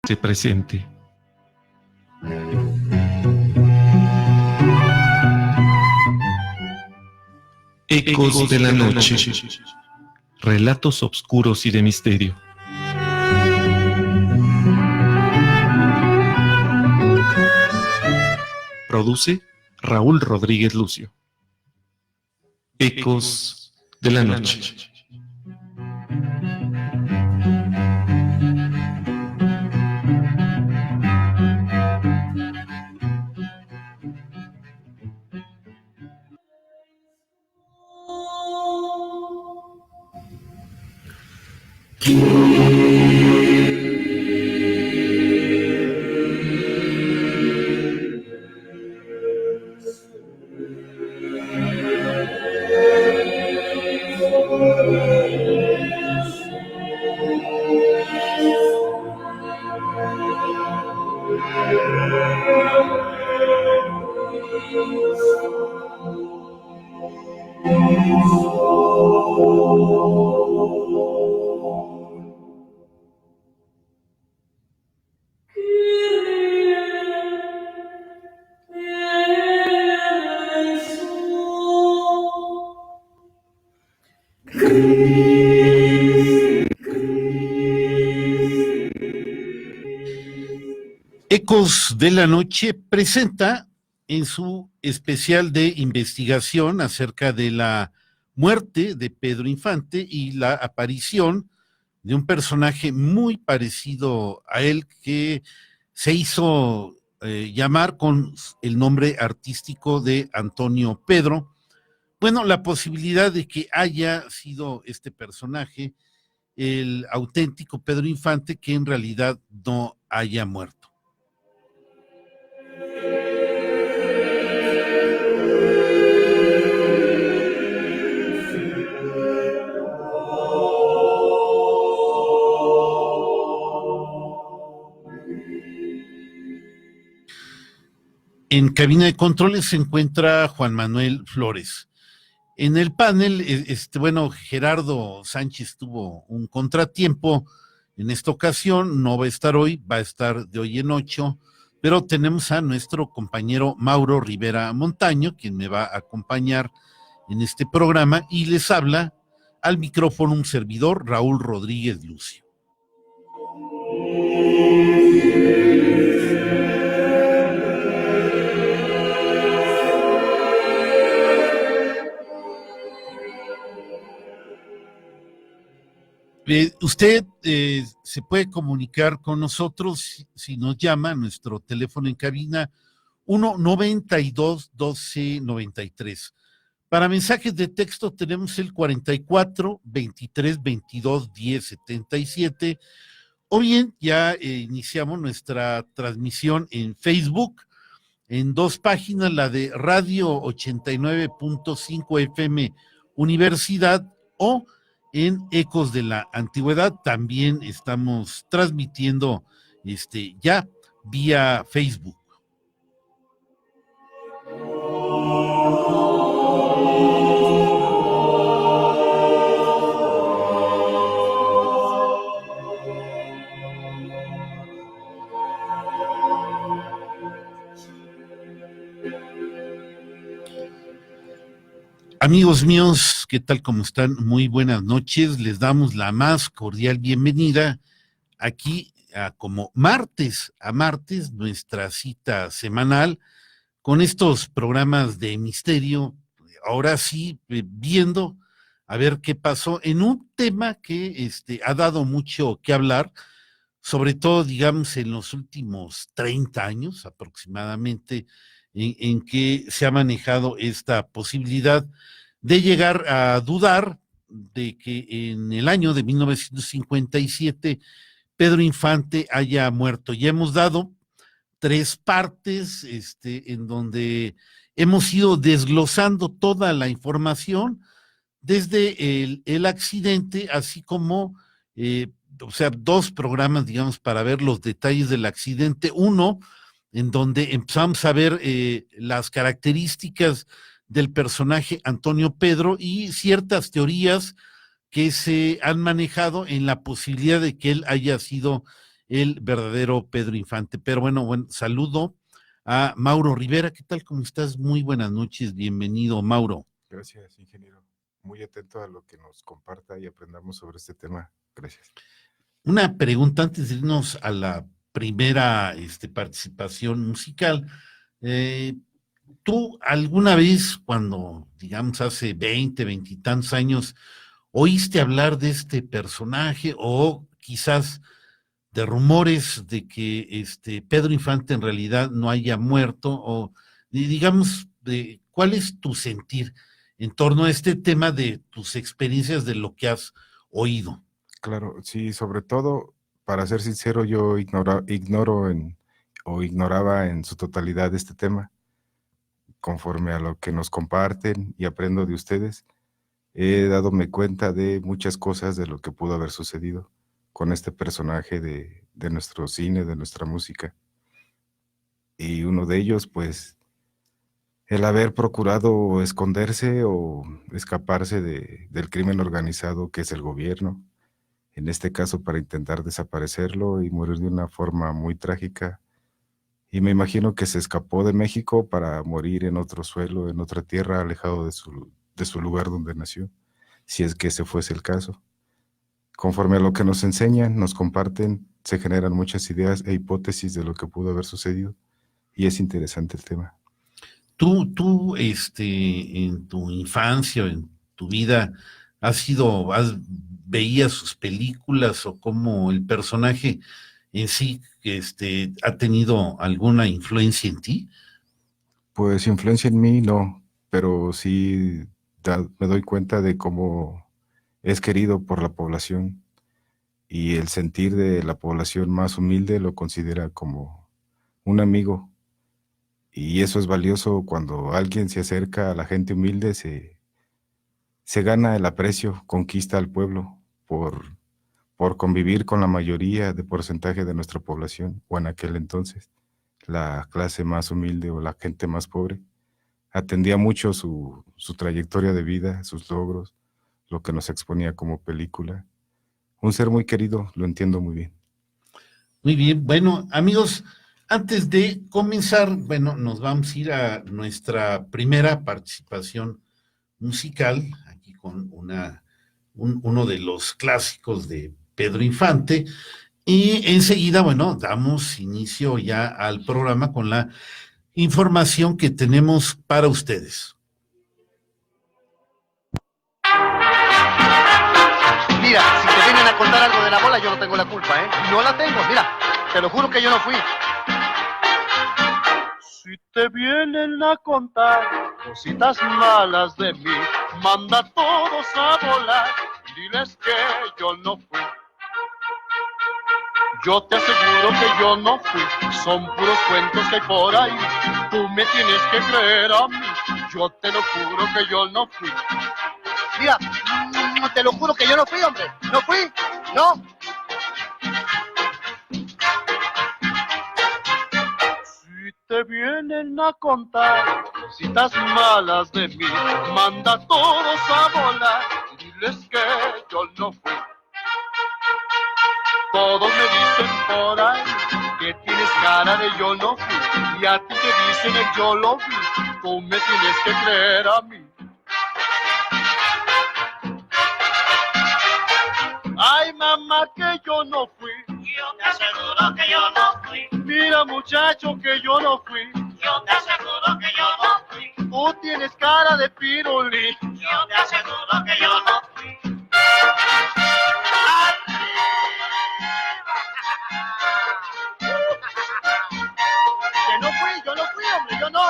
se presente. Ecos de la noche. Relatos oscuros y de misterio. Produce Raúl Rodríguez Lucio. Ecos de la noche. Ecos de la Noche presenta en su especial de investigación acerca de la muerte de Pedro Infante y la aparición de un personaje muy parecido a él que se hizo llamar con el nombre artístico de Antonio Pedro. Bueno, la posibilidad de que haya sido este personaje el auténtico Pedro Infante, que en realidad no haya muerto. En cabina de controles se encuentra Juan Manuel Flores. En el panel, Gerardo Sánchez tuvo un contratiempo en esta ocasión, no va a estar hoy, va a estar de hoy en 8, pero tenemos a nuestro compañero Mauro Rivera Montaño, quien me va a acompañar en este programa, y les habla al micrófono un servidor, Raúl Rodríguez Lucio. Usted se puede comunicar con nosotros si nos llama a nuestro teléfono en cabina 1-92-12-93. Para mensajes de texto tenemos el 44-23-22-10-77, o bien ya iniciamos nuestra transmisión en Facebook, en dos páginas, la de Radio 89.5 FM Universidad o en Ecos de la Antigüedad. También estamos transmitiendo ya vía Facebook. Amigos míos, ¿qué tal? ¿Cómo están? Muy buenas noches. Les damos la más cordial bienvenida aquí como martes a martes, nuestra cita semanal con estos programas de misterio. Ahora sí, viendo a ver qué pasó en un tema que ha dado mucho que hablar, sobre todo, digamos, en los últimos 30 años aproximadamente, en que se ha manejado esta posibilidad de llegar a dudar de que en el año de 1957 Pedro Infante haya muerto. Ya hemos dado 3 partes en donde hemos ido desglosando toda la información desde el accidente, así como 2 programas, digamos, para ver los detalles del accidente. Uno, en donde empezamos a ver las características del personaje Antonio Pedro y ciertas teorías que se han manejado en la posibilidad de que él haya sido el verdadero Pedro Infante. Pero bueno, saludo a Mauro Rivera. ¿Qué tal? ¿Cómo estás? Muy buenas noches. Bienvenido, Mauro. Gracias, ingeniero. Muy atento a lo que nos comparta y aprendamos sobre este tema. Gracias. Una pregunta antes de irnos a la primera participación musical. ¿Tú alguna vez, cuando, digamos, hace 20 y tantos años, oíste hablar de este personaje o quizás de rumores de que Pedro Infante en realidad no haya muerto? O digamos, ¿cuál es tu sentir en torno a este tema de tus experiencias, de lo que has oído? Claro, sí, sobre todo, para ser sincero, yo ignoraba en su totalidad este tema. Conforme a lo que nos comparten y aprendo de ustedes, he dadome cuenta de muchas cosas de lo que pudo haber sucedido con este personaje de nuestro cine, de nuestra música. Y uno de ellos, pues, el haber procurado esconderse o escaparse del crimen organizado que es el gobierno, en este caso para intentar desaparecerlo y morir de una forma muy trágica. Y me imagino que se escapó de México para morir en otro suelo, en otra tierra, alejado de su lugar donde nació, si es que ese fuese el caso. Conforme a lo que nos enseñan, nos comparten, se generan muchas ideas e hipótesis de lo que pudo haber sucedido, y es interesante el tema. Tú, en tu infancia, en tu vida, veías sus películas o cómo el personaje en sí, ha tenido alguna influencia en ti? Pues influencia en mí no, pero sí me doy cuenta de cómo es querido por la población, y el sentir de la población más humilde lo considera como un amigo. Y eso es valioso cuando alguien se acerca a la gente humilde, se gana el aprecio, conquista al pueblo por convivir con la mayoría de porcentaje de nuestra población, o en aquel entonces, la clase más humilde o la gente más pobre. Atendía mucho su trayectoria de vida, sus logros, lo que nos exponía como película. Un ser muy querido, lo entiendo muy bien. Muy bien, bueno, amigos, antes de comenzar, bueno, nos vamos a ir a nuestra primera participación musical, aquí con uno de los clásicos de Pedro Infante, y enseguida, bueno, damos inicio ya al programa con la información que tenemos para ustedes. Mira, si te vienen a contar algo de la bola, yo no tengo la culpa, ¿eh? No la tengo, mira, te lo juro que yo no fui. Si te vienen a contar cositas malas de mí, manda a todos a volar, diles que yo no fui. Yo te aseguro que yo no fui, son puros cuentos que hay por ahí. Tú me tienes que creer a mí, yo te lo juro que yo no fui. Mira, te lo juro que yo no fui, hombre. No fui, no. Si te vienen a contar cositas malas de mí, manda a todos a volar y diles que yo no fui. Todos me dicen por ahí que tienes cara de yo no fui, y a ti te dicen el yo lo vi. Tú me tienes que creer a mí. Ay, mamá, que yo no fui. Yo te aseguro que yo no fui. Mira, muchacho, que yo no fui. Yo te aseguro que yo no fui. Tú tienes cara de pirulí. Yo te aseguro que yo no fui. Que no fui, yo no fui, hombre, yo no.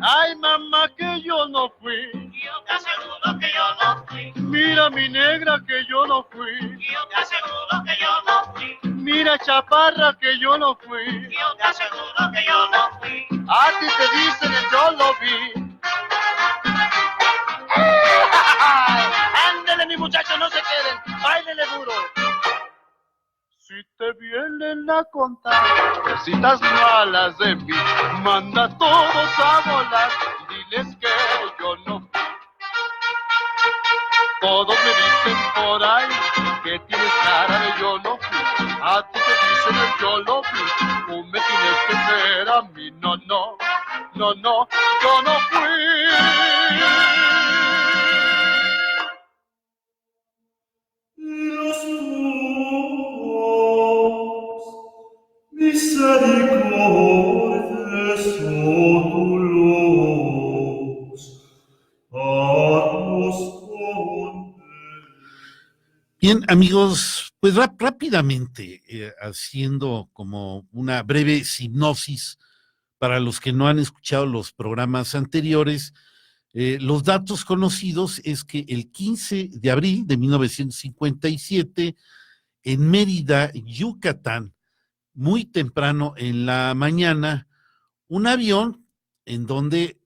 Ay, mamá, que yo no fui. Yo te aseguro que yo no fui. Mira, mi negra, que yo no fui. Yo te aseguro que yo no fui. Mira, chaparra, que yo no fui. Yo te aseguro que yo no fui. A ti te dicen el yo lo vi. Ándele, mi muchacho, no se queden. Báilele duro. Si te vienen a contar cositas malas de mí, manda a todos a volar y diles que yo no Todos me dicen por ahí que tienes cara de yo no fui. A ti te dicen el yo no fui. Tú me tienes que creer a mí. No, no, no, no, yo no fui. Los tuos misericordes oculos a los hombres. Bien, amigos, pues rápidamente, haciendo como una breve hipnosis para los que no han escuchado los programas anteriores, los datos conocidos es que el 15 de abril de 1957, en Mérida, Yucatán, muy temprano en la mañana, un avión en donde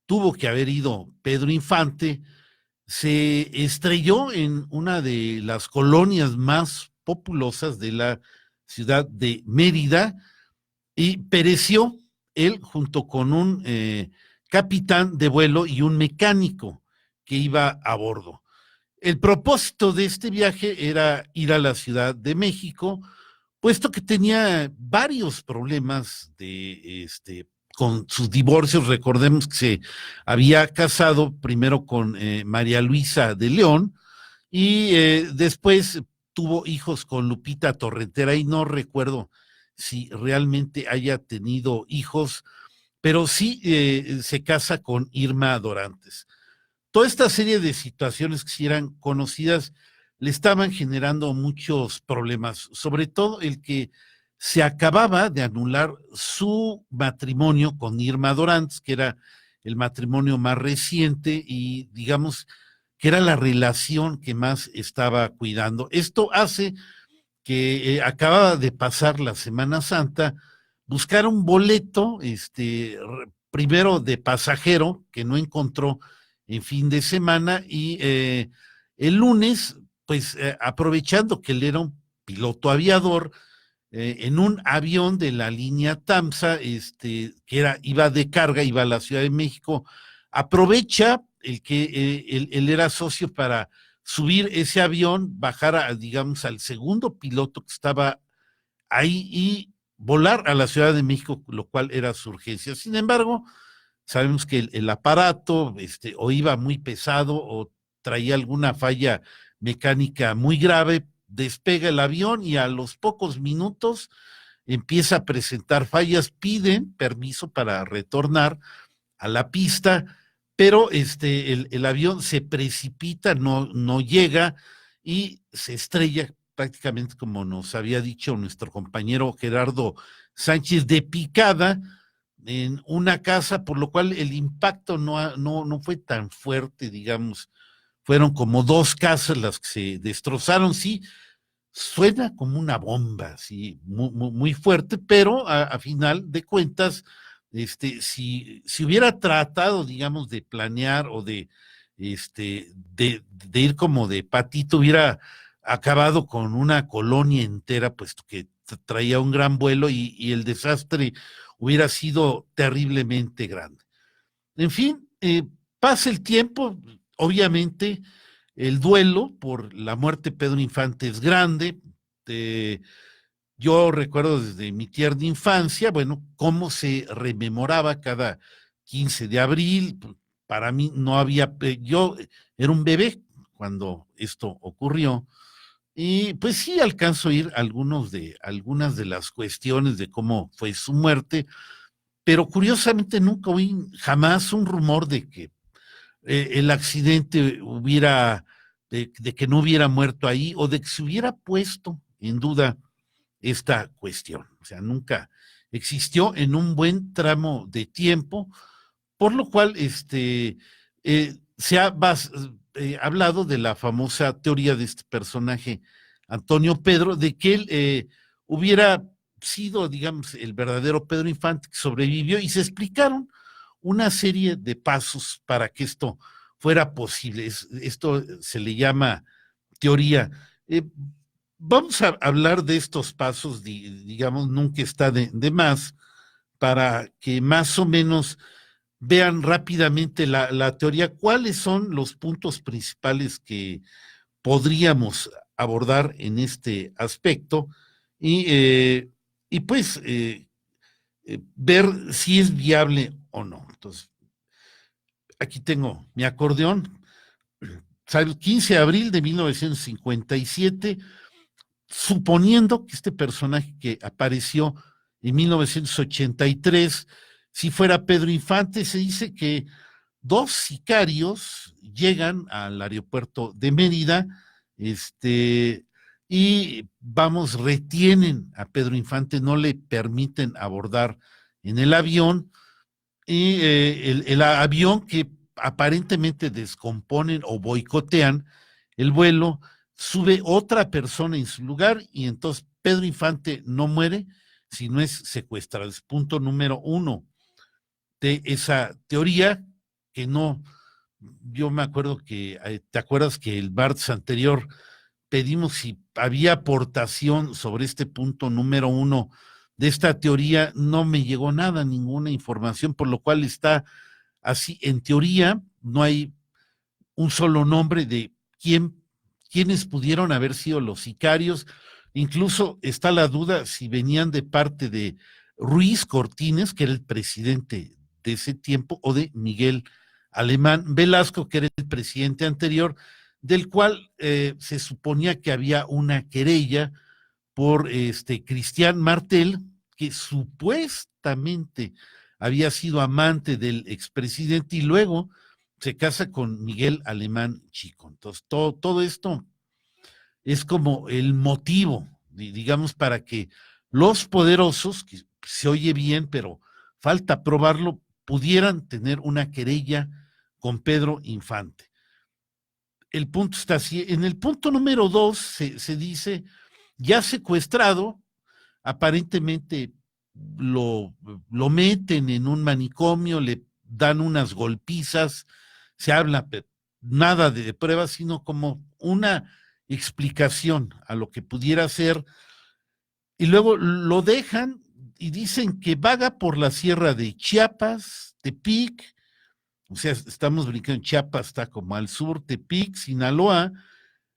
tuvo que haber ido Pedro Infante, se estrelló en una de las colonias más populosas de la ciudad de Mérida y pereció él junto con un capitán de vuelo y un mecánico que iba a bordo. El propósito de este viaje era ir a la Ciudad de México, puesto que tenía varios problemas con sus divorcios. Recordemos que se había casado primero con María Luisa de León y después tuvo hijos con Lupita Torrentera, y no recuerdo si realmente haya tenido hijos, pero sí se casa con Irma Dorantes. Toda esta serie de situaciones que sí eran conocidas le estaban generando muchos problemas, sobre todo el que se acababa de anular su matrimonio con Irma Dorantes, que era el matrimonio más reciente y digamos que era la relación que más estaba cuidando. Esto hace que acababa de pasar la Semana Santa, buscar un boleto, primero de pasajero, que no encontró en fin de semana, y el lunes, pues aprovechando que él era un piloto aviador, en un avión de la línea TAMSA, iba de carga, iba a la Ciudad de México, aprovecha el que él era socio para subir ese avión, bajar digamos, al segundo piloto que estaba ahí y volar a la Ciudad de México, lo cual era su urgencia. Sin embargo, sabemos que el aparato o iba muy pesado o traía alguna falla mecánica muy grave, despega el avión y a los pocos minutos empieza a presentar fallas, piden permiso para retornar a la pista, pero el avión se precipita, no llega y se estrella prácticamente, como nos había dicho nuestro compañero Gerardo Sánchez, de picada en una casa, por lo cual el impacto no fue tan fuerte, digamos. Fueron como 2 casas las que se destrozaron. Sí, suena como una bomba, sí, muy fuerte, pero a final de cuentas, si hubiera tratado, digamos, de planear o de ir como de patito, hubiera acabado con una colonia entera, puesto que traía un gran vuelo y el desastre hubiera sido terriblemente grande. En fin, pasa el tiempo, obviamente el duelo por la muerte de Pedro Infante es grande. Yo recuerdo desde mi tierna infancia, bueno, cómo se rememoraba cada 15 de abril. Para mí no había, yo era un bebé cuando esto ocurrió, y pues sí alcanzo a oír algunas de las cuestiones de cómo fue su muerte, pero curiosamente nunca oí jamás un rumor de que el accidente de que no hubiera muerto ahí o de que se hubiera puesto en duda esta cuestión. O sea, nunca existió en un buen tramo de tiempo, por lo cual se ha hablado de la famosa teoría de este personaje, Antonio Pedro, de que él hubiera sido, digamos, el verdadero Pedro Infante que sobrevivió, y se explicaron una serie de pasos para que esto fuera posible. Esto se le llama teoría. Vamos a hablar de estos pasos, digamos, nunca está de más, para que más o menos vean rápidamente la teoría, cuáles son los puntos principales que podríamos abordar en este aspecto y pues ver si es viable o no. Entonces, aquí tengo mi acordeón. El 15 de abril de 1957, suponiendo que este personaje que apareció en 1983, si fuera Pedro Infante, se dice que dos sicarios llegan al aeropuerto de Mérida, y retienen a Pedro Infante, no le permiten abordar en el avión, y el avión que aparentemente descomponen o boicotean el vuelo, sube otra persona en su lugar y entonces Pedro Infante no muere, sino es secuestrado. Es punto número 1 de esa teoría que no, yo me acuerdo que, ¿te acuerdas que el martes anterior pedimos si había aportación sobre este punto número 1 de esta teoría? No me llegó nada, ninguna información, por lo cual está así. En teoría, no hay un solo nombre de quiénes pudieron haber sido los sicarios. Incluso está la duda si venían de parte de Ruiz Cortines, que era el presidente de ese tiempo, o de Miguel Alemán Velasco, que era el presidente anterior, del cual se suponía que había una querella por Cristian Martel, que supuestamente había sido amante del expresidente y luego se casa con Miguel Alemán Chico. Entonces, todo esto es como el motivo, digamos, para que los poderosos, que se oye bien, pero falta probarlo, pudieran tener una querella con Pedro Infante. El punto está así. En el punto número 2 se dice, ya secuestrado, aparentemente lo meten en un manicomio, le dan unas golpizas, se habla nada de pruebas, sino como una explicación a lo que pudiera ser, y luego lo dejan y dicen que vaga por la sierra de Chiapas, Tepic, o sea, estamos brincando, Chiapas está como al sur, Tepic, Sinaloa,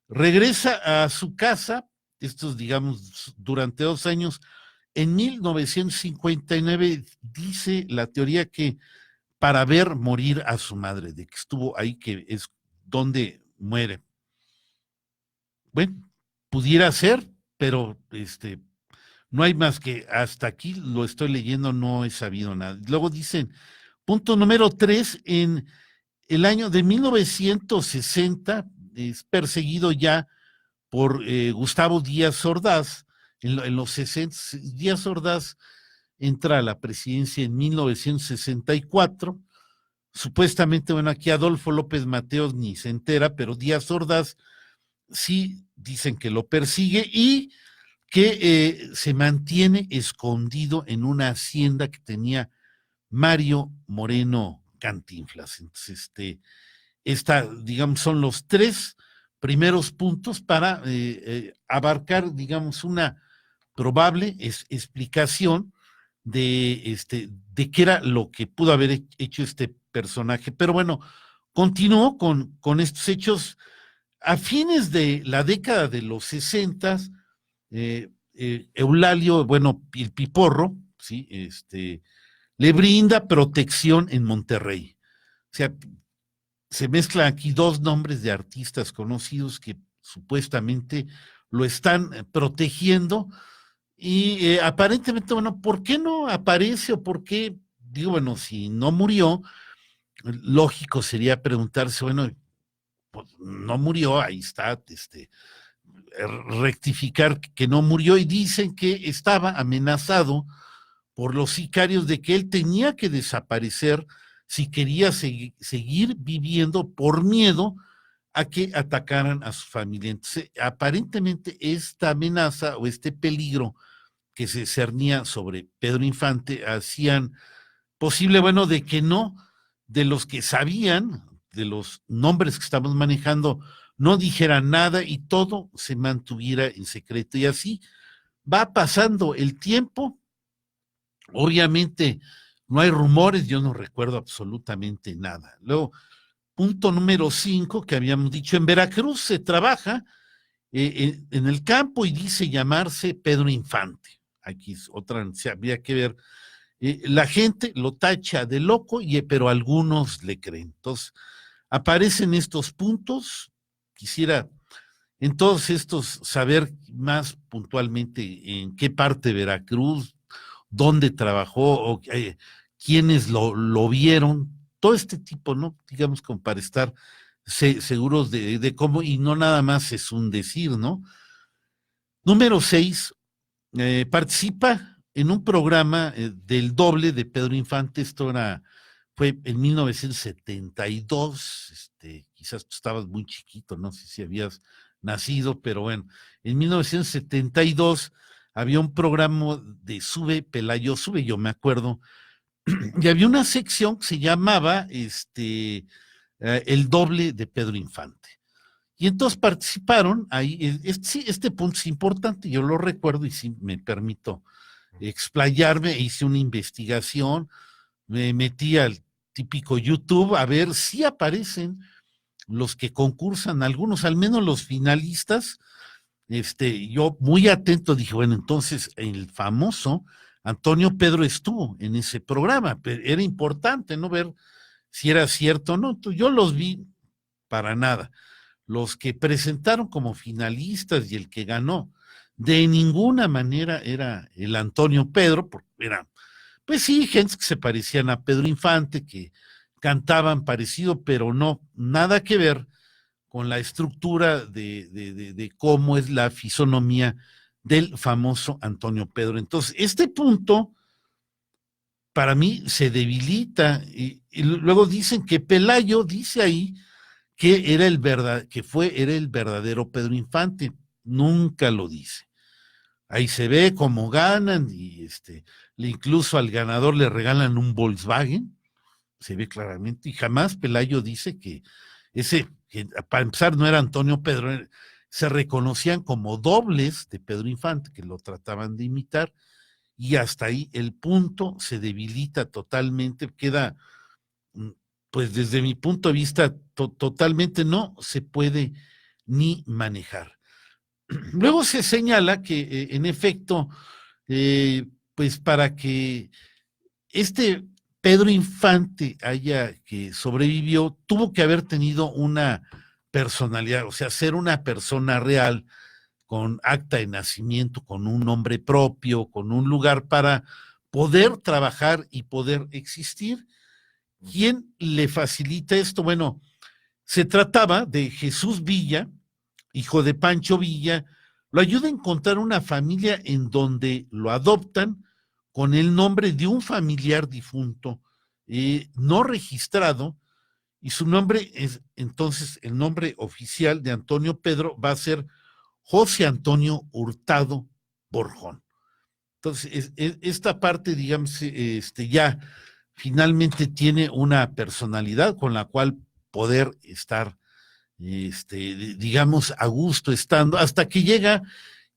regresa a su casa, estos digamos durante 2 años. En 1959 dice la teoría que para ver morir a su madre, de que estuvo ahí, que es donde muere. Bueno, pudiera ser, pero no hay más que hasta aquí lo estoy leyendo, no he sabido nada. Luego dicen, punto número 3, en el año de 1960 es perseguido ya por Gustavo Díaz Ordaz. En los 60, Díaz Ordaz entra a la presidencia en 1964. Supuestamente, bueno, aquí Adolfo López Mateos ni se entera, pero Díaz Ordaz sí dicen que lo persigue y que se mantiene escondido en una hacienda que tenía Mario Moreno Cantinflas. Entonces, digamos, son los 3 primeros puntos para abarcar, digamos, una probable explicación de qué era lo que pudo haber hecho este personaje. Pero bueno, continuó con estos hechos. A fines de la década de los 60, Eulalio, bueno, el Piporro, ¿sí? Le brinda protección en Monterrey. O sea, se mezclan aquí 2 nombres de artistas conocidos que supuestamente lo están protegiendo y aparentemente, bueno, ¿por qué no aparece o por qué? Digo, bueno, si no murió, lógico sería preguntarse, bueno, pues no murió, ahí está, rectificar que no murió, y dicen que estaba amenazado por los sicarios de que él tenía que desaparecer si quería seguir viviendo por miedo a que atacaran a su familia. Entonces, aparentemente esta amenaza o este peligro que se cernía sobre Pedro Infante hacían posible, bueno, de que no, de los que sabían, de los nombres que estamos manejando, no dijeran nada y todo se mantuviera en secreto. Y así va pasando el tiempo. Obviamente no hay rumores, yo no recuerdo absolutamente nada. Luego, punto número 5, que habíamos dicho, en Veracruz se trabaja en el campo y dice llamarse Pedro Infante. Aquí es otra, había que ver. La gente lo tacha de loco, pero algunos le creen. Entonces, aparecen estos puntos. Quisiera en todos estos saber más puntualmente en qué parte de Veracruz, dónde trabajó, o quiénes lo vieron, todo este tipo, ¿no? Digamos, como para estar seguros de cómo, y no nada más es un decir, ¿no? Número 6, participa en un programa del doble de Pedro Infante. Esto fue en 1972, quizás tú estabas muy chiquito, no sé si habías nacido, pero bueno, en 1972 había un programa de Sube Pelayo, Sube, yo me acuerdo, y había una sección que se llamaba el doble de Pedro Infante. Y entonces participaron ahí, este punto es importante, yo lo recuerdo y sí me permito explayarme, hice una investigación, me metí al típico YouTube a ver si aparecen los que concursan, algunos, al menos los finalistas. Yo muy atento dije, bueno, entonces el famoso Antonio Pedro estuvo en ese programa, pero era importante, ¿no? Ver si era cierto o no. Yo los vi para nada. Los que presentaron como finalistas y el que ganó, de ninguna manera era el Antonio Pedro, porque eran, pues sí, gente que se parecían a Pedro Infante, que cantaban parecido, pero no, nada que ver con la estructura de cómo es la fisonomía del famoso Antonio Pedro. Entonces, este punto, para mí, se debilita, y luego dicen que Pelayo dice ahí que era el verdadero Pedro Infante. Nunca lo dice. Ahí se ve cómo ganan, y incluso al ganador le regalan un Volkswagen, se ve claramente, y jamás Pelayo dice que para empezar no era Antonio Pedro, se reconocían como dobles de Pedro Infante, que lo trataban de imitar, y hasta ahí el punto se debilita totalmente, queda, pues desde mi punto de vista, totalmente no se puede ni manejar. Luego se señala que, en efecto, pues para que Pedro Infante que sobrevivió, tuvo que haber tenido una personalidad, o sea, ser una persona real, con acta de nacimiento, con un nombre propio, con un lugar para poder trabajar y poder existir. ¿Quién le facilita esto? Bueno, se trataba de Jesús Villa, hijo de Pancho Villa, lo ayuda a encontrar una familia en donde lo adoptan con el nombre de un familiar difunto, no registrado, y su nombre es, entonces, el nombre oficial de Antonio Pedro va a ser José Antonio Hurtado Borjón. Entonces, esta parte, digamos, ya finalmente tiene una personalidad con la cual poder estar, digamos, a gusto estando, hasta que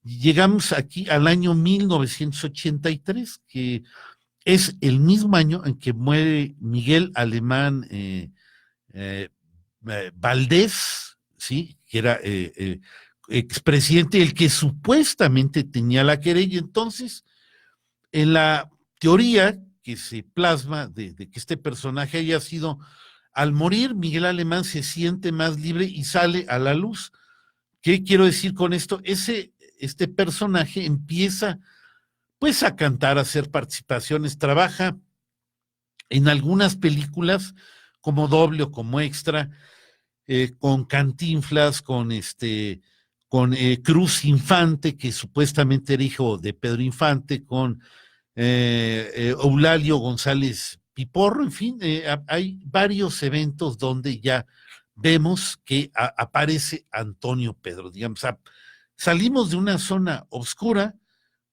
llegamos aquí al año 1983, que es el mismo año en que muere Miguel Alemán Valdés, ¿sí? Que era expresidente, el que supuestamente tenía la querella. Entonces, en la teoría que se plasma de que este personaje haya sido, al morir, Miguel Alemán se siente más libre y sale a la luz. ¿Qué quiero decir con esto? Este personaje empieza pues a cantar, a hacer participaciones, trabaja en algunas películas como doble o como extra, con Cantinflas, con Cruz Infante, que supuestamente era hijo de Pedro Infante, con Eulalio González Piporro, en fin, hay varios eventos donde ya vemos que aparece Antonio Pedro, digamos, salimos de una zona oscura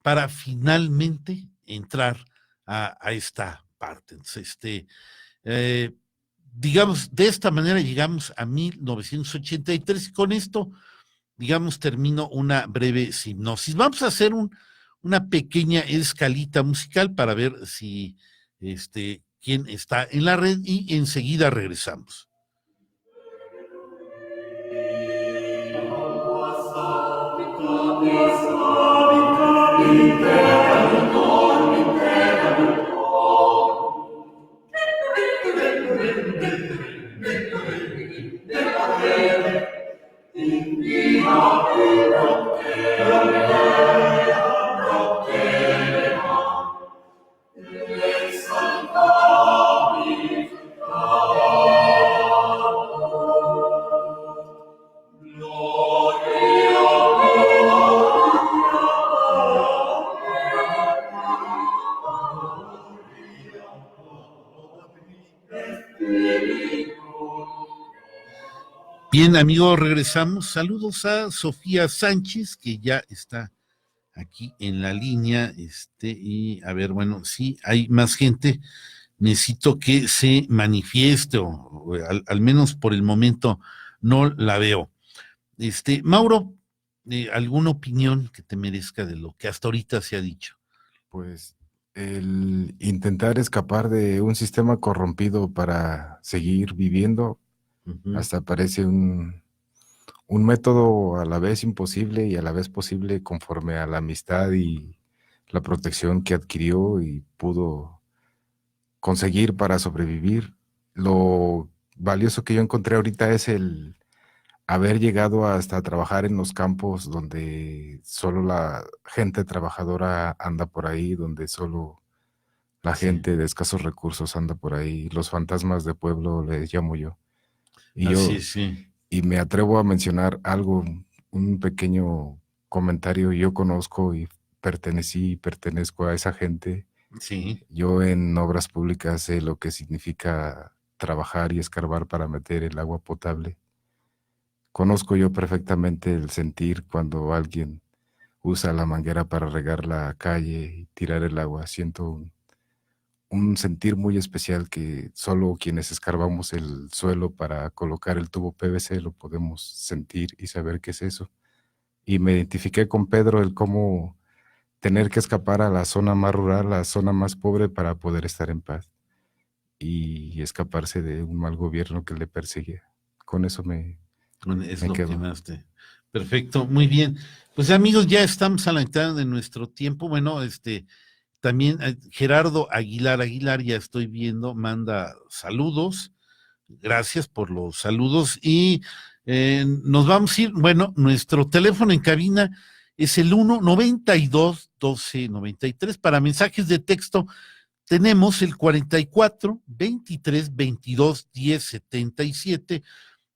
para finalmente entrar a esta parte. Entonces, digamos, de esta manera llegamos a 1983 y con esto, digamos, termino una breve hipnosis. Vamos a hacer una pequeña escalita musical para ver si quién está en la red y enseguida regresamos. Bien, amigos, regresamos. Saludos a Sofía Sánchez, que ya está aquí en la línea, y a ver, bueno, sí, hay más gente. Necesito que se manifieste, o al menos por el momento no la veo. Mauro, ¿alguna opinión que te merezca de lo que hasta ahorita se ha dicho? Pues el intentar escapar de un sistema corrompido para seguir viviendo, hasta parece un método a la vez imposible y a la vez posible conforme a la amistad y la protección que adquirió y pudo conseguir para sobrevivir. Lo valioso que yo encontré ahorita es el haber llegado hasta trabajar en los campos donde solo la gente trabajadora anda por ahí, donde solo la gente de escasos recursos anda por ahí, los fantasmas de pueblo les llamo yo. Y me atrevo a mencionar algo, un pequeño comentario. Yo conozco y pertenezco a esa gente. Sí. Yo en obras públicas sé lo que significa trabajar y escarbar para meter el agua potable. Conozco yo perfectamente el sentir cuando alguien usa la manguera para regar la calle y tirar el agua. Siento un sentir muy especial que solo quienes escarbamos el suelo para colocar el tubo PVC lo podemos sentir y saber qué es eso. Y me identifiqué con Pedro, el cómo tener que escapar a la zona más rural, la zona más pobre para poder estar en paz y escaparse de un mal gobierno que le persigue. Con eso me quedo. Perfecto, muy bien. Pues amigos, ya estamos a la mitad de nuestro tiempo. Bueno, también Gerardo Aguilar, ya estoy viendo, manda saludos. Gracias por los saludos. Y nos vamos a ir, bueno, nuestro teléfono en cabina es el 1-92-12-93. Para mensajes de texto tenemos el 44-23-22-10-77.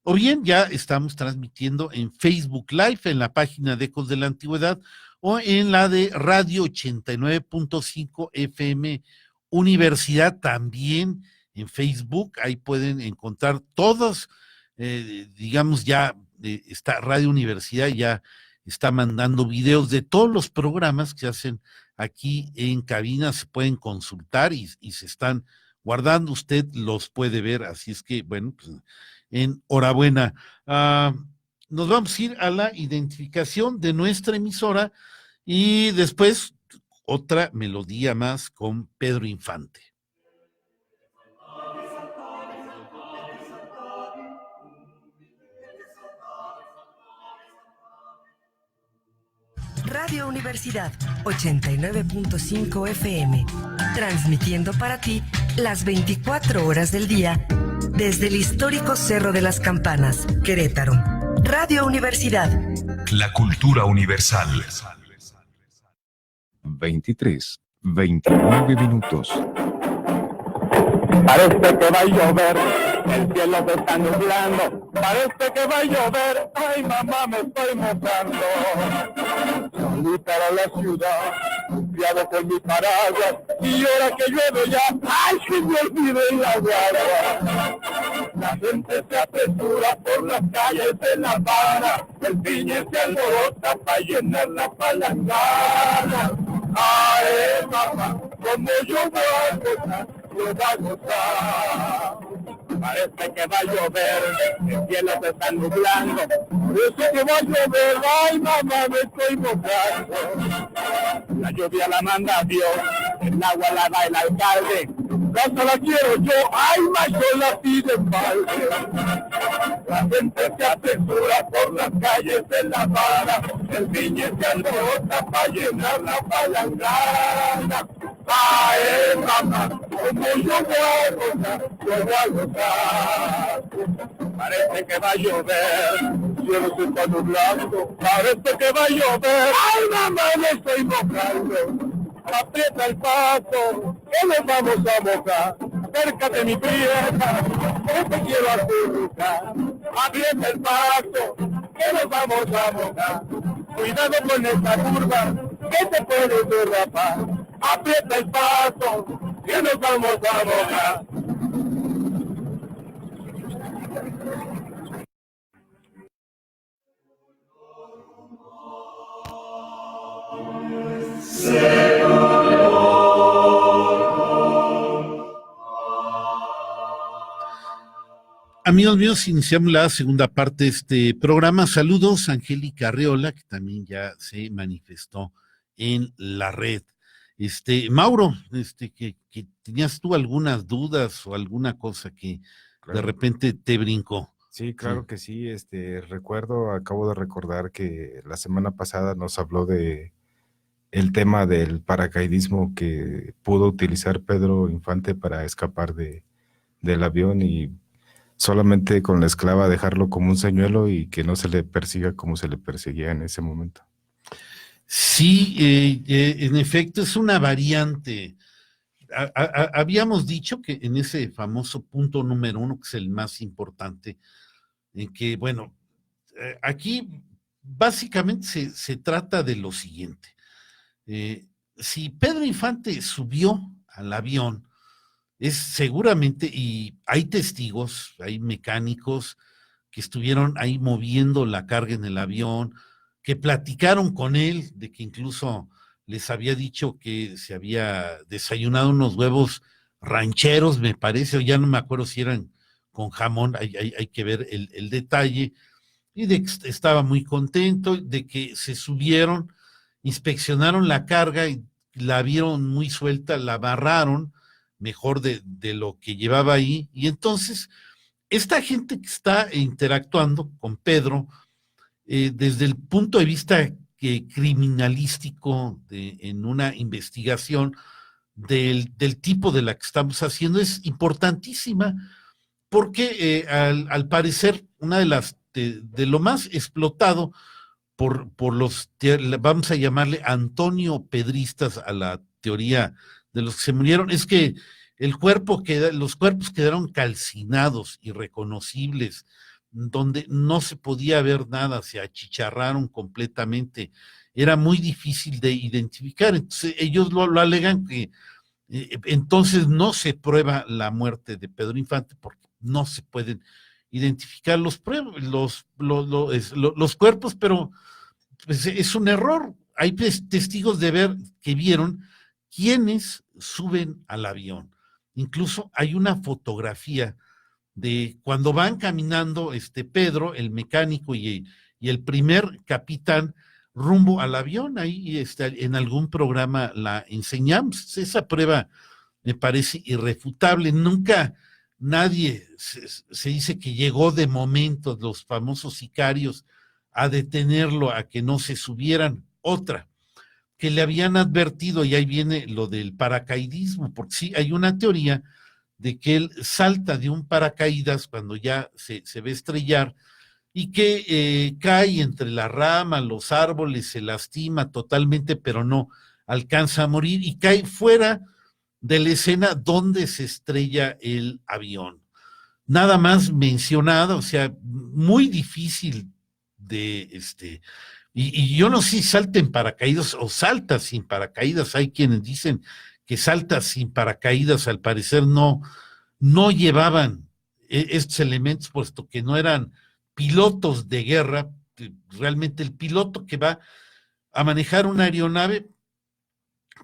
O bien ya estamos transmitiendo en Facebook Live, en la página de Ecos de la Antigüedad, o en la de Radio 89.5 FM Universidad, también en Facebook. Ahí pueden encontrar todos, digamos, ya está Radio Universidad, ya está mandando videos de todos los programas que hacen aquí en cabina, se pueden consultar y se están guardando, usted los puede ver, así es que, bueno, pues, enhorabuena. Nos vamos a ir a la identificación de nuestra emisora y después otra melodía más con Pedro Infante. Radio Universidad 89.5 FM, transmitiendo para ti las 24 horas del día desde el histórico Cerro de las Campanas, Querétaro. Radio Universidad. La cultura universal. 29 minutos. Parece que va a llover, el cielo se está nublando. Parece que va a llover, ay mamá me estoy mojando. Salí para la ciudad, confiado con mi paraguas, y ahora que llueve ya, ay se me olvidé la guarda. La gente se apresura por las calles de La Habana, el piñe se alborota para llenar la palangana. Ay mamá, como yo voy a gozar, yo voy a gozar. Parece que va a llover, el cielo se está nublando. Parece que va a llover, ay mamá me estoy mojando. La lluvia la manda Dios, el agua la da el alcalde. casa la quiero yo, ay, mayo la pide en balde. La gente se apresura por las calles de La Habana, el niño se alborota para llenar la palangana. Ay, mamá, como yo voy a gozar. Parece que va a llover, el cielo se está nublando, parece que va a llover. Ay, mamá, me estoy mojando. Aprieta el paso, que nos vamos a mojar. Acércate, mi prieta, que te quiero acurrucar. Aprieta el paso, que nos vamos a mojar. Cuidado con esta curva, que te puedes derrapar. Aprieta el paso, que nos vamos a mojar. Amigos míos, iniciamos la segunda parte de este programa. Saludos a Angélica Arreola, que también ya se manifestó en la red. Mauro, que tenías tú algunas dudas o alguna cosa que Claro. de repente te brincó. Sí, claro que sí. Acabo de recordar que la semana pasada nos habló de el tema del paracaidismo que pudo utilizar Pedro Infante para escapar del avión y solamente con la esclava dejarlo como un señuelo y que no se le persiga como se le perseguía en ese momento. Sí, en efecto es una variante. Habíamos dicho que en ese famoso punto número 1, que es el más importante, en que, bueno, aquí básicamente se trata de lo siguiente. Si Pedro Infante subió al avión, es seguramente, y hay testigos, hay mecánicos que estuvieron ahí moviendo la carga en el avión, que platicaron con él, de que incluso les había dicho que se había desayunado unos huevos rancheros, me parece, o ya no me acuerdo si eran con jamón, hay que ver el detalle, y de que estaba muy contento, de que se subieron, inspeccionaron la carga y la vieron muy suelta, la amarraron mejor de lo que llevaba ahí, y entonces esta gente que está interactuando con Pedro, desde el punto de vista criminalístico, en una investigación del tipo de la que estamos haciendo, es importantísima, porque al parecer una de las de lo más explotado por los, vamos a llamarle Antonio Pedristas a la teoría de los que se murieron, es que los cuerpos quedaron calcinados, irreconocibles, donde no se podía ver nada, se achicharraron completamente, era muy difícil de identificar. Entonces ellos lo alegan que entonces no se prueba la muerte de Pedro Infante porque no se pueden identificar los cuerpos, pero pues, es un error. Hay testigos que vieron quiénes suben al avión. Incluso hay una fotografía de cuando van caminando Pedro, el mecánico y el primer capitán rumbo al avión. Ahí en algún programa la enseñamos. Esa prueba me parece irrefutable. Nunca nadie se dice que llegó de momento los famosos sicarios a detenerlo, a que no se subieran. Otra, que le habían advertido, y ahí viene lo del paracaidismo, porque sí, hay una teoría de que él salta de un paracaídas cuando ya se ve estrellar y que cae entre la rama, los árboles, se lastima totalmente, pero no alcanza a morir y cae fuera de la escena donde se estrella el avión. Nada más mencionado, o sea, muy difícil y yo no sé si salta en paracaídas o salta sin paracaídas. Hay quienes dicen que salta sin paracaídas, al parecer no llevaban estos elementos, puesto que no eran pilotos de guerra. Realmente el piloto que va a manejar una aeronave,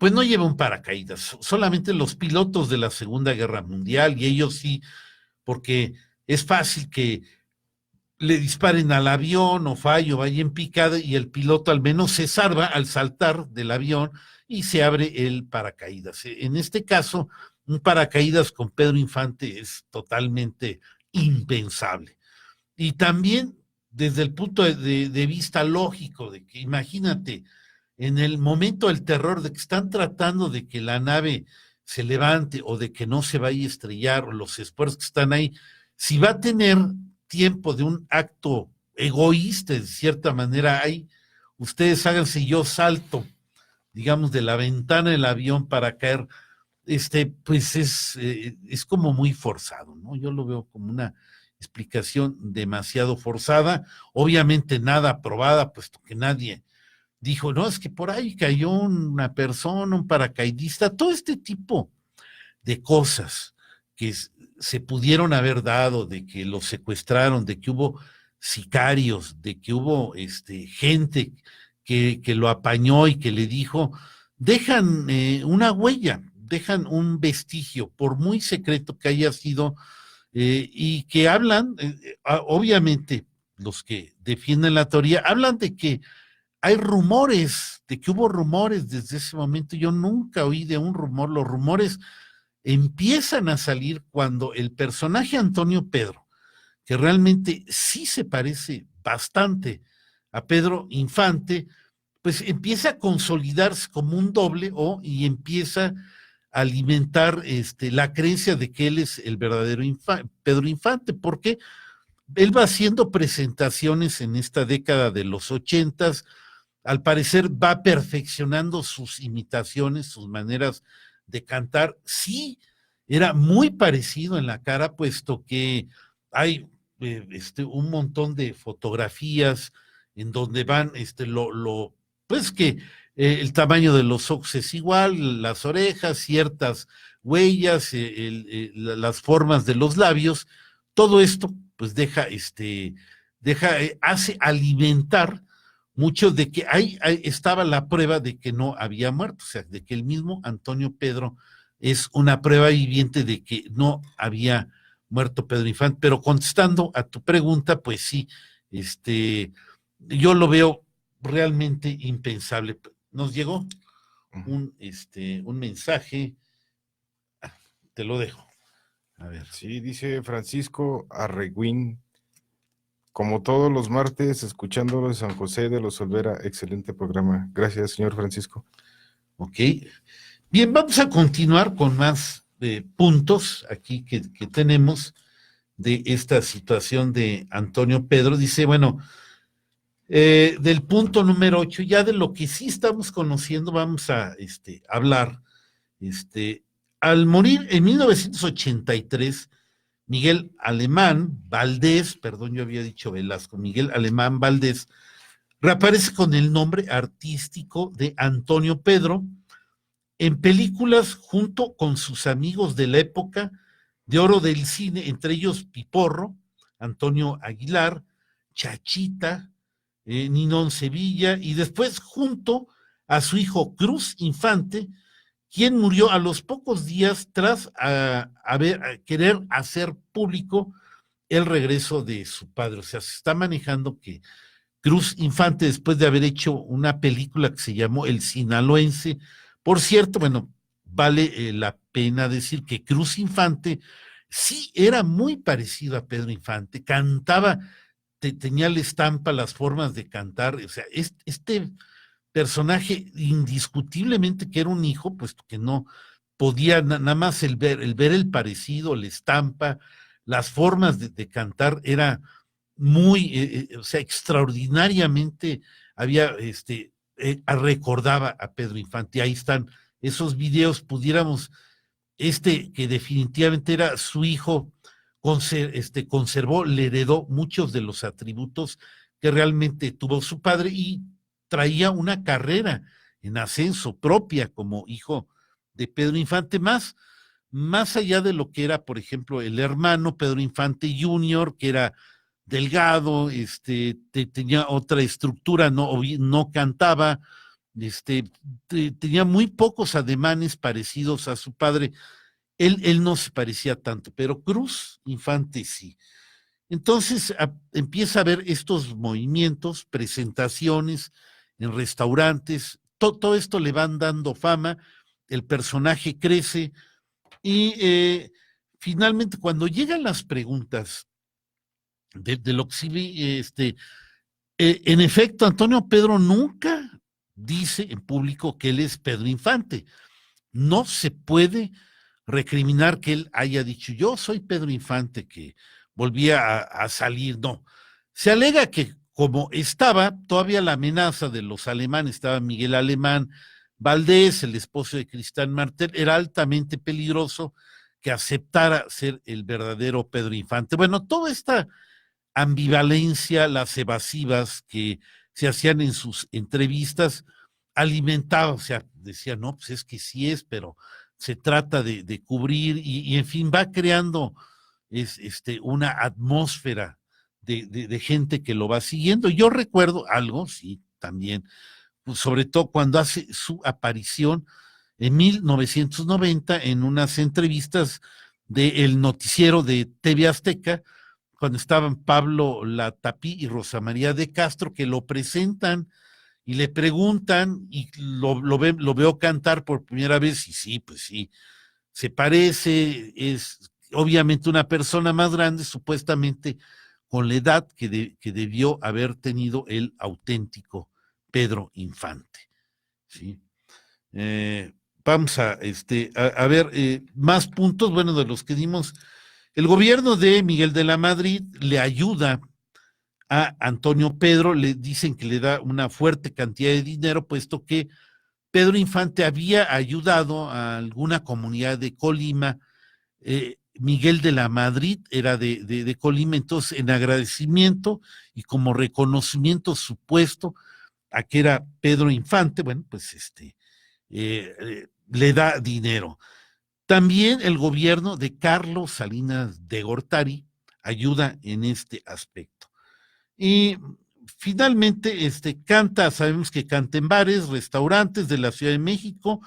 pues no lleva un paracaídas, solamente los pilotos de la Segunda Guerra Mundial, y ellos sí, porque es fácil que le disparen al avión o fallo, vaya en picada, y el piloto al menos se salva al saltar del avión y se abre el paracaídas. En este caso, un paracaídas con Pedro Infante es totalmente impensable. Y también desde el punto de vista lógico, de que imagínate, en el momento del terror, de que están tratando de que la nave se levante o de que no se vaya a estrellar, o los esfuerzos que están ahí, si va a tener tiempo de un acto egoísta, de cierta manera, hay, ustedes háganse, yo salto, digamos, de la ventana del avión para caer, pues es como muy forzado, ¿no? Yo lo veo como una explicación demasiado forzada, obviamente nada aprobada, puesto que nadie dijo, no, es que por ahí cayó una persona, un paracaidista, todo este tipo de cosas que se pudieron haber dado, de que lo secuestraron, de que hubo sicarios, de que hubo gente que lo apañó y que le dijo, dejan una huella, dejan un vestigio, por muy secreto que haya sido, y que hablan, obviamente, los que defienden la teoría, hablan de que hay rumores, de que hubo rumores desde ese momento. Yo nunca oí de un rumor. Los rumores empiezan a salir cuando el personaje Antonio Pedro, que realmente sí se parece bastante a Pedro Infante, pues empieza a consolidarse como un doble y empieza a alimentar la creencia de que él es el verdadero Pedro Infante, porque él va haciendo presentaciones en esta década de los 80s, al parecer va perfeccionando sus imitaciones, sus maneras de cantar. Sí, era muy parecido en la cara, puesto que hay un montón de fotografías en donde van, pues que el tamaño de los ojos es igual, las orejas, ciertas huellas, las formas de los labios, todo esto pues hace alimentar mucho de que ahí estaba la prueba de que no había muerto, o sea, de que el mismo Antonio Pedro es una prueba viviente de que no había muerto Pedro Infante. Pero contestando a tu pregunta, pues sí, yo lo veo realmente impensable. Nos llegó un mensaje, te lo dejo. A ver. Sí, dice Francisco Arreguín, como todos los martes, escuchándolo en San José de los Olvera, excelente programa. Gracias, señor Francisco. Ok. Bien, vamos a continuar con más puntos aquí que tenemos de esta situación de Antonio Pedro. Dice, bueno, del punto número 8, ya de lo que sí estamos conociendo, vamos a hablar. Al morir en 1983, Miguel Alemán Valdés, perdón, yo había dicho Velasco, Miguel Alemán Valdés, reaparece con el nombre artístico de Antonio Pedro en películas junto con sus amigos de la época de oro del cine, entre ellos Piporro, Antonio Aguilar, Chachita, Ninón Sevilla, y después junto a su hijo Cruz Infante, quien murió a los pocos días tras querer hacer público el regreso de su padre. O sea, se está manejando que Cruz Infante, después de haber hecho una película que se llamó El Sinaloense, por cierto, bueno, vale la pena decir que Cruz Infante sí era muy parecido a Pedro Infante, cantaba, tenía la estampa, las formas de cantar, o sea, este personaje indiscutiblemente que era un hijo, puesto que no podía nada más el ver el parecido, la estampa, las formas de cantar, era muy, o sea, extraordinariamente recordaba a Pedro Infante. Ahí están esos videos, pudiéramos, que definitivamente era su hijo, conservó, le heredó muchos de los atributos que realmente tuvo su padre y traía una carrera en ascenso propia como hijo de Pedro Infante, más allá de lo que era, por ejemplo, el hermano Pedro Infante Jr., que era delgado, tenía otra estructura, no cantaba, tenía muy pocos ademanes parecidos a su padre. Él no se parecía tanto, pero Cruz Infante sí. Entonces empieza a ver estos movimientos, presentaciones en restaurantes, todo esto le van dando fama, el personaje crece, Y finalmente, cuando llegan las preguntas de lo que sí vi, en efecto, Antonio Pedro nunca dice en público que él es Pedro Infante. No se puede recriminar que él haya dicho, yo soy Pedro Infante, que volvía a salir. No. Se alega que como estaba todavía la amenaza de los alemanes, estaba Miguel Alemán Valdés, el esposo de Cristán Martel, era altamente peligroso que aceptara ser el verdadero Pedro Infante. Bueno, toda esta ambivalencia, las evasivas que se hacían en sus entrevistas, alimentaba, o sea, decía, no, pues es que sí es, pero se trata de cubrir y en fin, va creando una atmósfera de gente que lo va siguiendo. Yo recuerdo algo, sí, también, pues sobre todo cuando hace su aparición en 1990 en unas entrevistas del noticiero de TV Azteca, cuando estaban Pablo Latapí y Rosa María de Castro, que lo presentan y le preguntan, y lo veo cantar por primera vez, y sí, pues sí, se parece, es obviamente una persona más grande, supuestamente con la edad que debió haber tenido el auténtico Pedro Infante. ¿Sí? Vamos a ver más puntos, bueno, de los que dimos. El gobierno de Miguel de la Madrid le ayuda a Antonio Pedro, le dicen que le da una fuerte cantidad de dinero, puesto que Pedro Infante había ayudado a alguna comunidad de Colima. Miguel de la Madrid era de Colima, entonces en agradecimiento y como reconocimiento supuesto a que era Pedro Infante, bueno, pues le da dinero. También el gobierno de Carlos Salinas de Gortari ayuda en este aspecto. Y finalmente, canta, sabemos que canta en bares, restaurantes de la Ciudad de México,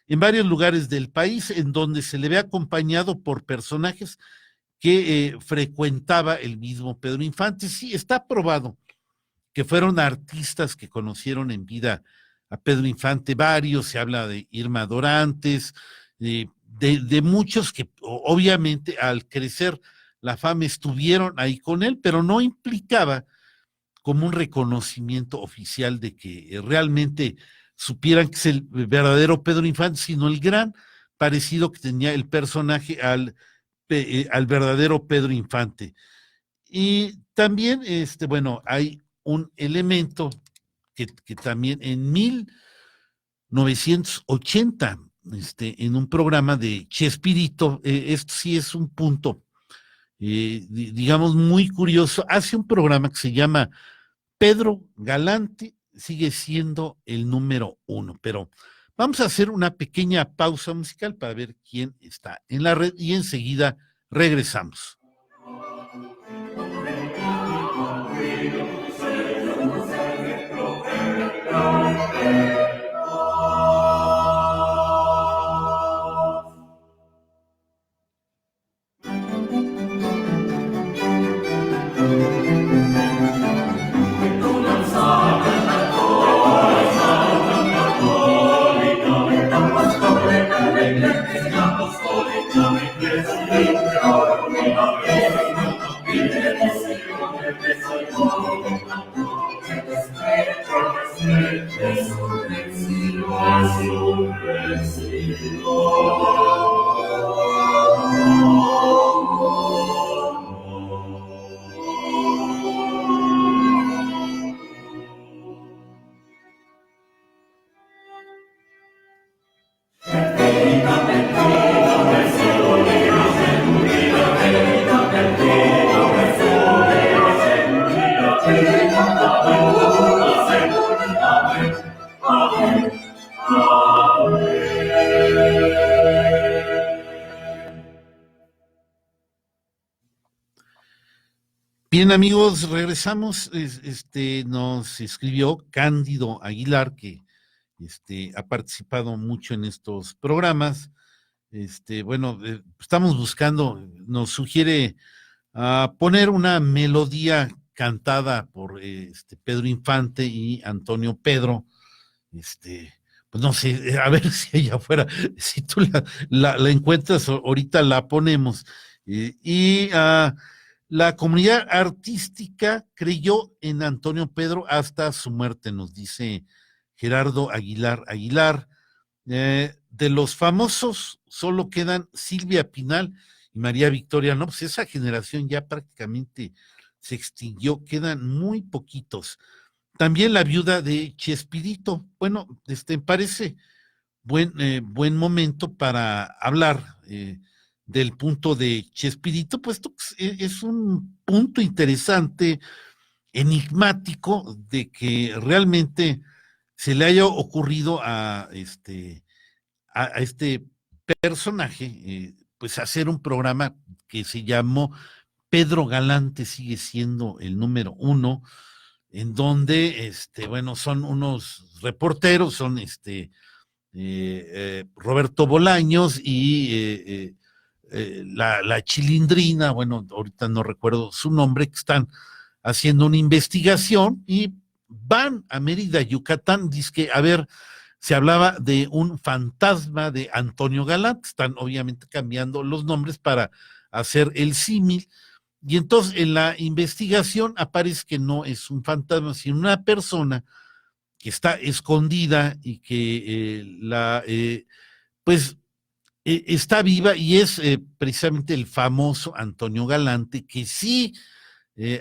en varios lugares del país, en donde se le ve acompañado por personajes que frecuentaba el mismo Pedro Infante. Sí, está probado que fueron artistas que conocieron en vida a Pedro Infante, varios, se habla de Irma Dorantes, de muchos que obviamente al crecer la fama estuvieron ahí con él, pero no implicaba como un reconocimiento oficial de que realmente supieran que es el verdadero Pedro Infante, sino el gran parecido que tenía el personaje al verdadero Pedro Infante. Y también, bueno, hay un elemento que también en 1980, en un programa de Chespirito, esto sí es un punto, digamos, muy curioso, hace un programa que se llama Pedro Galante, sigue siendo el número 1, pero vamos a hacer una pequeña pausa musical para ver quién está en la red y enseguida regresamos. Bien, amigos, regresamos. Nos escribió Cándido Aguilar, que ha participado mucho en estos programas. Bueno, estamos buscando, nos sugiere poner una melodía cantada por Pedro Infante y Antonio Pedro, pues no sé, a ver si ella fuera, si tú la encuentras, ahorita la ponemos. La comunidad artística creyó en Antonio Pedro hasta su muerte, nos dice Gerardo Aguilar Aguilar. De los famosos solo quedan Silvia Pinal y María Victoria, no, pues esa generación ya prácticamente se extinguió, quedan muy poquitos. También la viuda de Chespirito. Bueno, parece buen momento para hablar del punto de Chespirito, puesto que es un punto interesante, enigmático, de que realmente se le haya ocurrido a este personaje, pues hacer un programa que se llamó Pedro Galante sigue siendo el número 1, en donde, bueno, son unos reporteros, son Roberto Bolaños y la Chilindrina, bueno, ahorita no recuerdo su nombre, que están haciendo una investigación y van a Mérida, Yucatán, dice que, a ver, se hablaba de un fantasma de Antonio Galante, están obviamente cambiando los nombres para hacer el símil, y entonces en la investigación aparece que no es un fantasma, sino una persona que está escondida y que está viva, y es precisamente el famoso Antonio Galante, que sí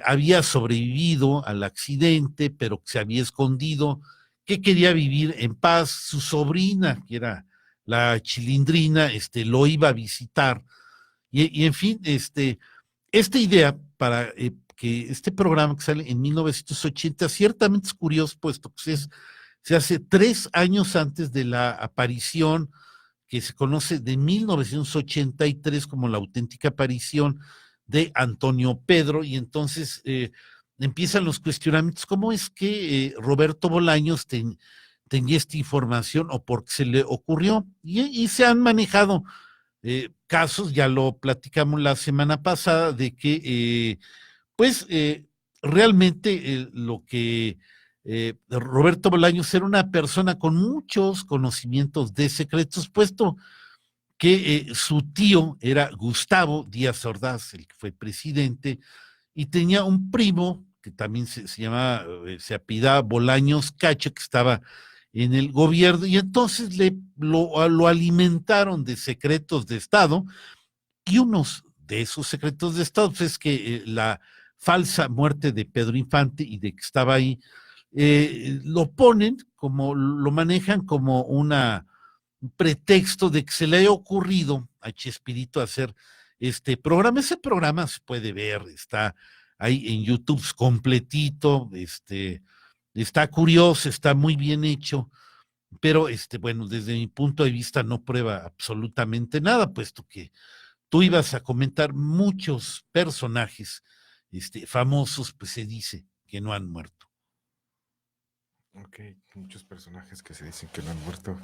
había sobrevivido al accidente, pero que se había escondido, que quería vivir en paz. Su sobrina, que era la Chilindrina, lo iba a visitar, y en fin, esta idea para que este programa que sale en 1980, ciertamente es curioso, puesto que se hace 3 años antes de la aparición que se conoce de 1983 como la auténtica aparición de Antonio Pedro, y entonces empiezan los cuestionamientos. ¿Cómo es que Roberto Bolaños tenía esta información, o por qué se le ocurrió? Y se han manejado casos, ya lo platicamos la semana pasada, de que realmente lo que Roberto Bolaños era una persona con muchos conocimientos de secretos, puesto que su tío era Gustavo Díaz Ordaz, el que fue presidente, y tenía un primo que también se apellidaba Bolaños Cacho, que estaba en el gobierno, y entonces lo alimentaron de secretos de Estado, y unos de esos secretos de Estado pues, es que la falsa muerte de Pedro Infante y de que estaba ahí, lo manejan como un pretexto de que se le haya ocurrido a Chespirito hacer este programa. Ese programa se puede ver, está ahí en YouTube completito, está curioso, está muy bien hecho, pero bueno, desde mi punto de vista no prueba absolutamente nada, puesto que tú ibas a comentar muchos personajes famosos, pues se dice que no han muerto. Ok, muchos personajes que se dicen que no han muerto.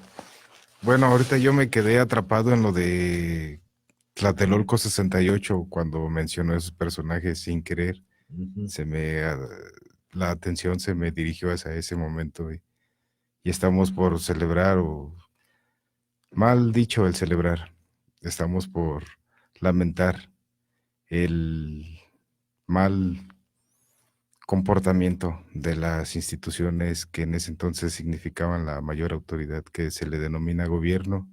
Bueno, ahorita yo me quedé atrapado en lo de Tlatelolco 68, cuando mencionó esos personajes sin querer. Uh-huh. La atención se me dirigió hacia ese momento y estamos por celebrar, o mal dicho el celebrar, estamos por lamentar el mal comportamiento de las instituciones que en ese entonces significaban la mayor autoridad, que se le denomina gobierno.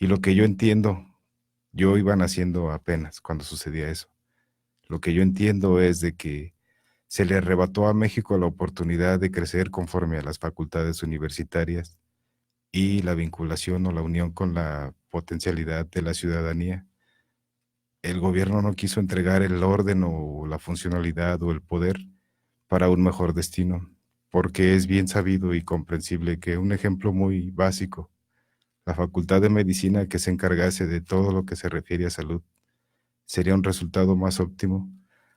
Y lo que yo entiendo, yo iba naciendo apenas cuando sucedía eso, lo que yo entiendo es de que se le arrebató a México la oportunidad de crecer conforme a las facultades universitarias y la vinculación o la unión con la potencialidad de la ciudadanía. El gobierno no quiso entregar el orden o la funcionalidad o el poder para un mejor destino, porque es bien sabido y comprensible que un ejemplo muy básico, la Facultad de Medicina que se encargase de todo lo que se refiere a salud, sería un resultado más óptimo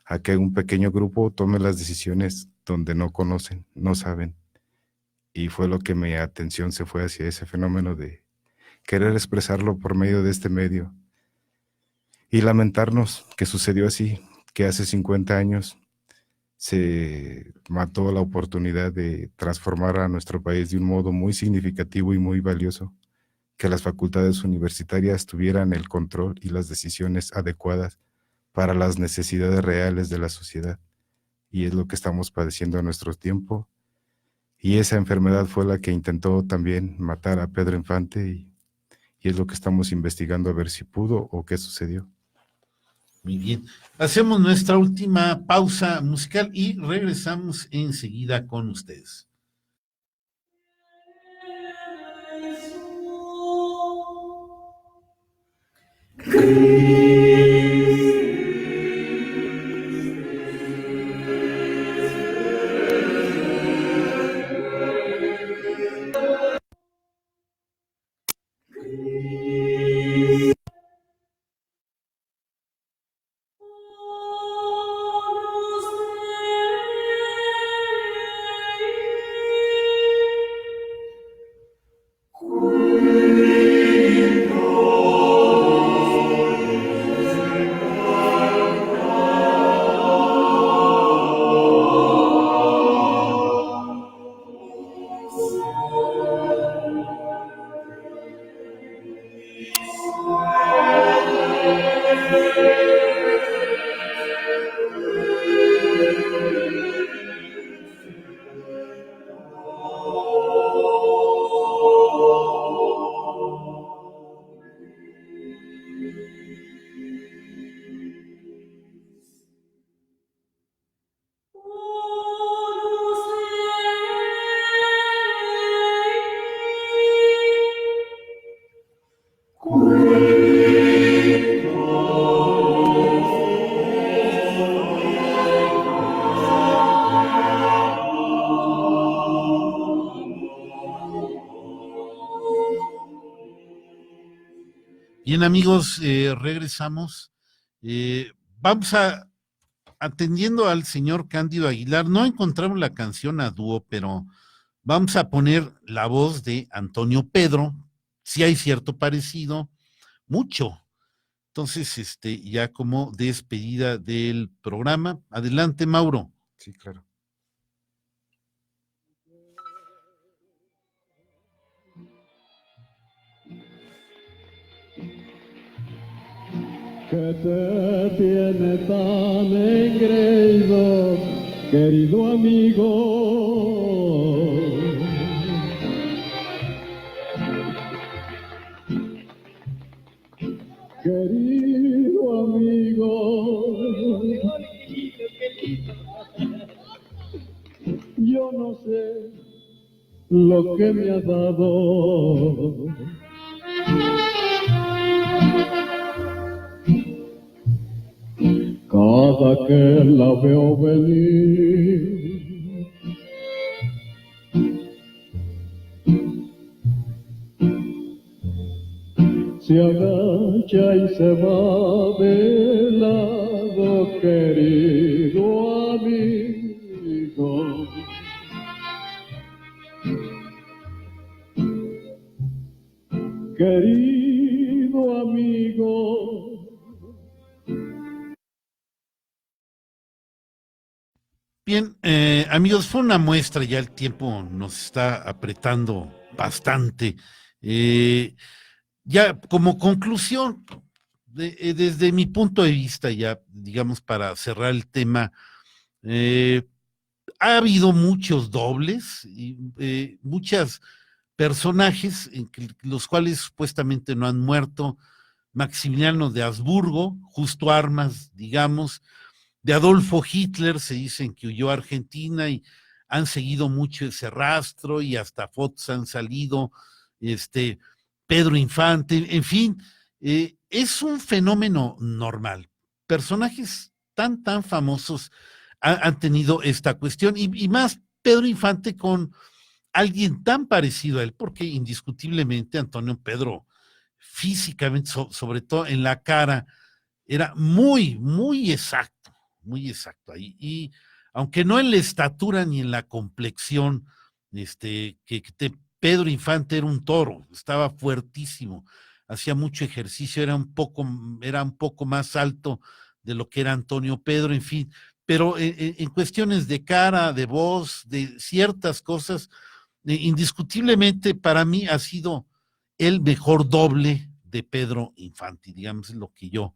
a que un pequeño grupo tome las decisiones donde no conocen, no saben. Y fue lo que mi atención se fue hacia ese fenómeno de querer expresarlo por medio de este medio y lamentarnos que sucedió así, que hace 50 años se mató la oportunidad de transformar a nuestro país de un modo muy significativo y muy valioso, que las facultades universitarias tuvieran el control y las decisiones adecuadas para las necesidades reales de la sociedad. Y es lo que estamos padeciendo en nuestro tiempo. Y esa enfermedad fue la que intentó también matar a Pedro Infante y es lo que estamos investigando a ver si pudo o qué sucedió. Muy bien. Hacemos nuestra última pausa musical y regresamos enseguida con ustedes. Bien, amigos, regresamos. Vamos atendiendo al señor Cándido Aguilar. No encontramos la canción a dúo, pero vamos a poner la voz de Antonio Pedro. Sí hay cierto parecido, mucho. Entonces, ya como despedida del programa. Adelante, Mauro. Sí, claro. Que te tiene tan engreído, querido amigo. Querido amigo, yo no sé lo que me ha dado. Cada que la veo venir, se agacha y se va de lado, querido amigo. Querido amigo. Bien, amigos, fue una muestra, ya el tiempo nos está apretando bastante. Ya como conclusión, desde mi punto de vista, ya digamos para cerrar el tema, ha habido muchos dobles y muchos personajes los cuales supuestamente no han muerto. Maximiliano de Habsburgo, Justo Armas, digamos, de Adolfo Hitler, se dicen que huyó a Argentina y han seguido mucho ese rastro y hasta fotos han salido, Pedro Infante, en fin, es un fenómeno normal. Personajes tan famosos han tenido esta cuestión y más Pedro Infante con alguien tan parecido a él, porque indiscutiblemente Antonio Pedro físicamente, sobre todo en la cara, era muy exacto ahí. Y aunque no en la estatura ni en la complexión, Pedro Infante era un toro, estaba fuertísimo, hacía mucho ejercicio, era un poco más alto de lo que era Antonio Pedro, en fin, pero en cuestiones de cara, de voz, de ciertas cosas, indiscutiblemente para mí ha sido el mejor doble de Pedro Infante, digamos, es lo que yo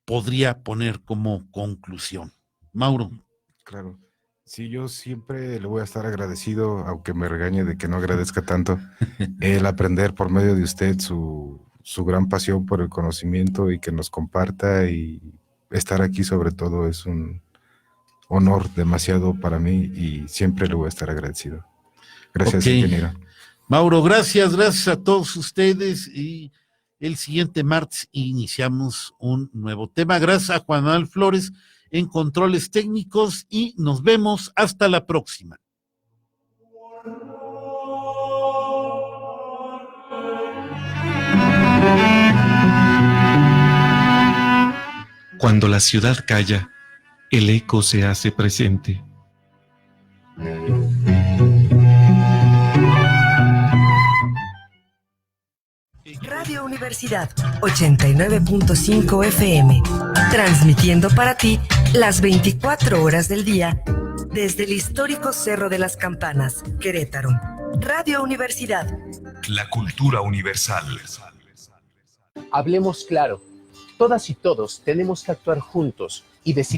podría poner como conclusión. Mauro. Claro. Sí, yo siempre le voy a estar agradecido, aunque me regañe de que no agradezca tanto, el aprender por medio de usted su gran pasión por el conocimiento y que nos comparta, y estar aquí sobre todo es un honor demasiado para mí y siempre le voy a estar agradecido. Gracias, Ok. ingeniero. Mauro, gracias a todos ustedes, y el siguiente martes iniciamos un nuevo tema. Gracias a Juan Manuel Flores en controles técnicos y nos vemos hasta la próxima. Cuando la ciudad calla, el eco se hace presente. Radio Universidad 89.5 FM, transmitiendo para ti las 24 horas del día desde el histórico Cerro de las Campanas, Querétaro. Radio Universidad. La cultura universal. Hablemos claro. Todas y todos tenemos que actuar juntos y decir